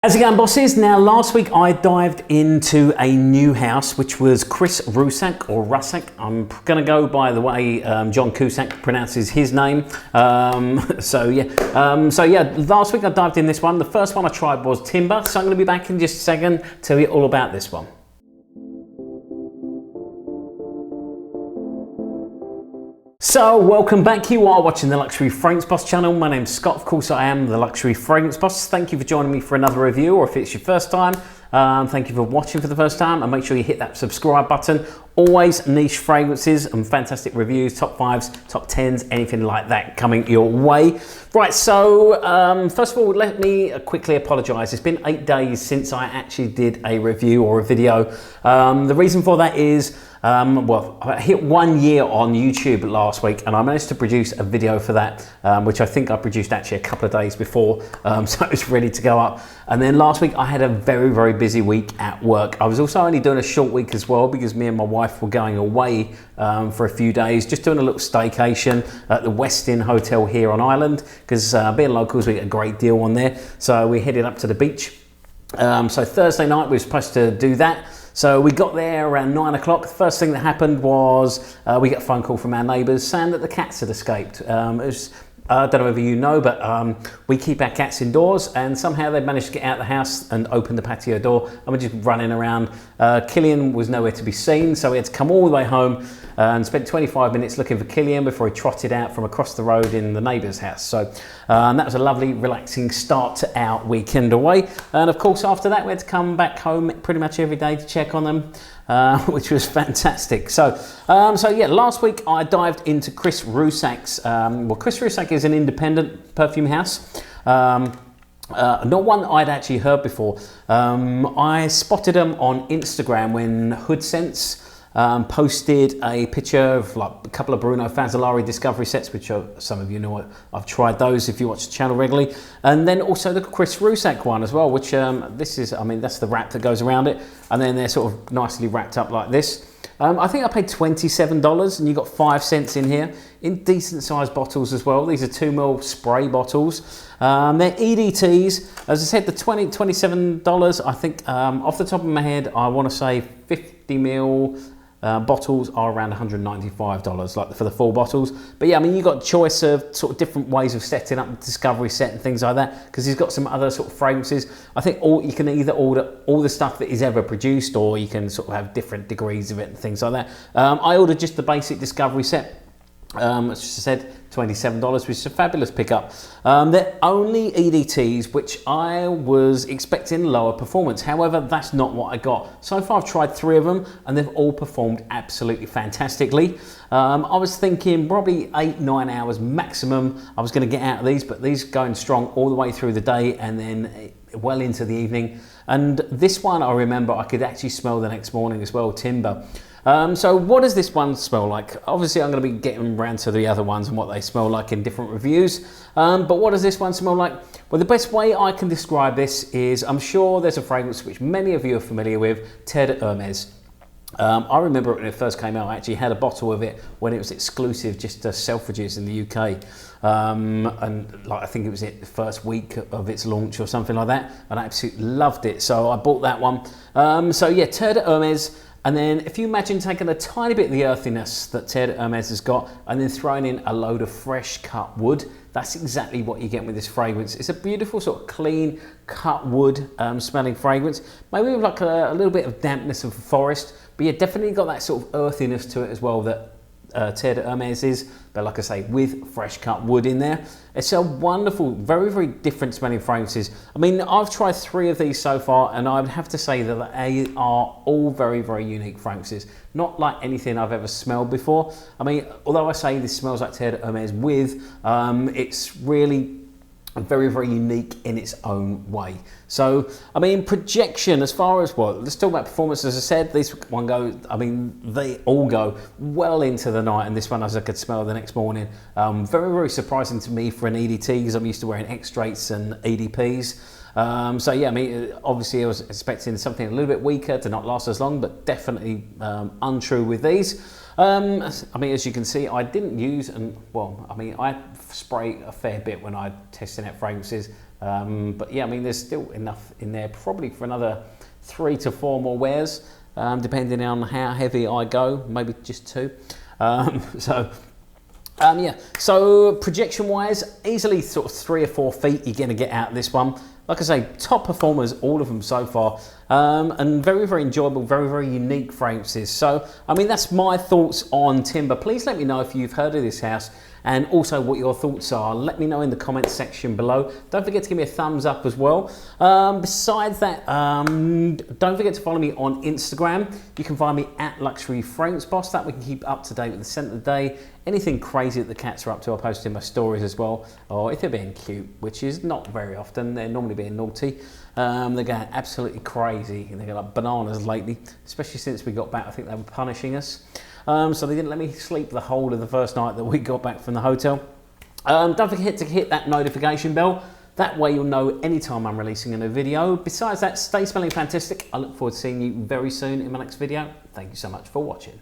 How's it going, bosses? Now, last week I dived into a new house, which was Chris Rusak, or Rusak. I'm going to go by the way John Cusack pronounces his name. So yeah, last week I dived in this one. The first one I tried was Timbre, so I'm going to be back in just a second, tell you all about this one. So welcome back, you are watching the Luxury Fragrance Boss channel. My name's Scott, of course I am the Luxury Fragrance Boss. Thank you for joining me for another review, or if it's your first time, thank you for watching for the first time, and make sure you hit that subscribe button. Always niche fragrances and fantastic reviews, top 5s, top 10s, anything like that coming your way. Right, so first of all, let me quickly apologise. It's been 8 days since I actually did a review or a video. The reason for that is, well, I hit 1 year on YouTube last week, and I managed to produce a video for that, which I think I produced actually a couple of days before, so it was ready to go up. And then last week I had a very, very busy week at work. I was also only doing a short week as well, because me and my wife were going away for a few days, just doing a little staycation at the Westin Hotel here on Ireland, because being locals, we get a great deal on there. So we headed up to the beach. So Thursday night we were supposed to do that. So we got there around 9 o'clock. The first thing that happened was we got a phone call from our neighbours saying that the cats had escaped. I don't know whether you know, but we keep our cats indoors, and somehow they managed to get out of the house and open the patio door, and we're just running around. Killian was nowhere to be seen, so we had to come all the way home and spent 25 minutes looking for Killian before he trotted out from across the road in the neighbour's house. So that was a lovely, relaxing start to our weekend away. And of course, after that, we had to come back home pretty much every day to check on them, which was fantastic. So yeah, last week I dived into Chris Rusak's. Well, Chris Rusak is an independent perfume house. Not one that I'd actually heard before. I spotted them on Instagram when Hood Scents posted a picture of like a couple of Bruno Fazzolari Discovery sets, which some of you know I've tried those if you watch the channel regularly, and then also the Chris Rusak one as well, which this is, I mean, that's the wrap that goes around it, and then they're sort of nicely wrapped up like this. I think I paid $27, and you got 5 cents in here, in decent sized bottles as well. These are 2ml spray bottles. They're EDTs. As I said, the $27, I think off the top of my head, I want to say 50ml bottles are around $195, like for the full bottles. But yeah, I mean, you got choice of sort of different ways of setting up the Discovery set and things like that, because he's got some other sort of fragrances. I think you can either order all the stuff that he's ever produced, or you can sort of have different degrees of it and things like that. I ordered just the basic Discovery set. As I said, $27, which is a fabulous pickup. They're only EDTs, which I was expecting lower performance. However, that's not what I got. So far I've tried 3 of them, and they've all performed absolutely fantastically. I was thinking probably 8-9 hours maximum I was going to get out of these, but these going strong all the way through the day and then well into the evening. And this one, I remember I could actually smell the next morning as well, Timbre. So what does this one smell like? Obviously I'm going to be getting around to the other ones and what they smell like in different reviews, but what does this one smell like? Well, the best way I can describe this is, I'm sure there's a fragrance which many of you are familiar with, Terre de Hermes. I remember when it first came out, I actually had a bottle of it when it was exclusive, just self-produced in the UK, and like I think it was the first week of its launch or something like that, and I absolutely loved it, so I bought that one. So yeah, Terre de Hermes. And then if you imagine taking a tiny bit of the earthiness that Terre de Hermes has got, and then throwing in a load of fresh cut wood, that's exactly what you get with this fragrance. It's a beautiful sort of clean cut wood smelling fragrance, maybe with like a little bit of dampness of forest, but yeah, definitely got that sort of earthiness to it as well that Terre de Hermes is, but like I say, with fresh cut wood in there. It's a wonderful, very, very different smelling fragrances. I mean, I've tried 3 of these so far, and I would have to say that they are all very, very unique fragrances. Not like anything I've ever smelled before. I mean, although I say this smells like Terre de Hermes with, it's really very, very unique in its own way. So, I mean, projection as far as, well, let's talk about performance. As I said, this one goes, I mean, they all go well into the night, and this one, as I could smell the next morning. Very, very surprising to me for an EDT, because I'm used to wearing extracts and EDPs. So yeah, I mean, obviously I was expecting something a little bit weaker to not last as long, but definitely untrue with these. I mean, as you can see, I didn't use, and well, I mean, I spray a fair bit when I'm testing out fragrances. But yeah, I mean, there's still enough in there probably for another 3 to 4 more wears, depending on how heavy I go, maybe just 2. Yeah, so projection wise, easily sort of 3 or 4 feet you're going to get out of this one. Like I say, top performers, all of them so far, and very, very enjoyable, very, very unique fragrances. So, I mean, that's my thoughts on Timbre. Please let me know if you've heard of this house and also what your thoughts are. Let me know in the comments section below. Don't forget to give me a thumbs up as well. Besides that, don't forget to follow me on Instagram. You can find me at Luxury Fragrance Boss. That we can keep up to date with the scent of the day. Anything crazy that the cats are up to, I'll post in my stories as well. Or if they're being cute, which is not very often, they're normally being naughty. They're going absolutely crazy. They're going like bananas lately, especially since we got back. I think they were punishing us. So they didn't let me sleep the whole of the first night that we got back from the hotel. Don't forget to hit that notification bell. That way you'll know anytime I'm releasing a new video. Besides that, stay smelling fantastic. I look forward to seeing you very soon in my next video. Thank you so much for watching.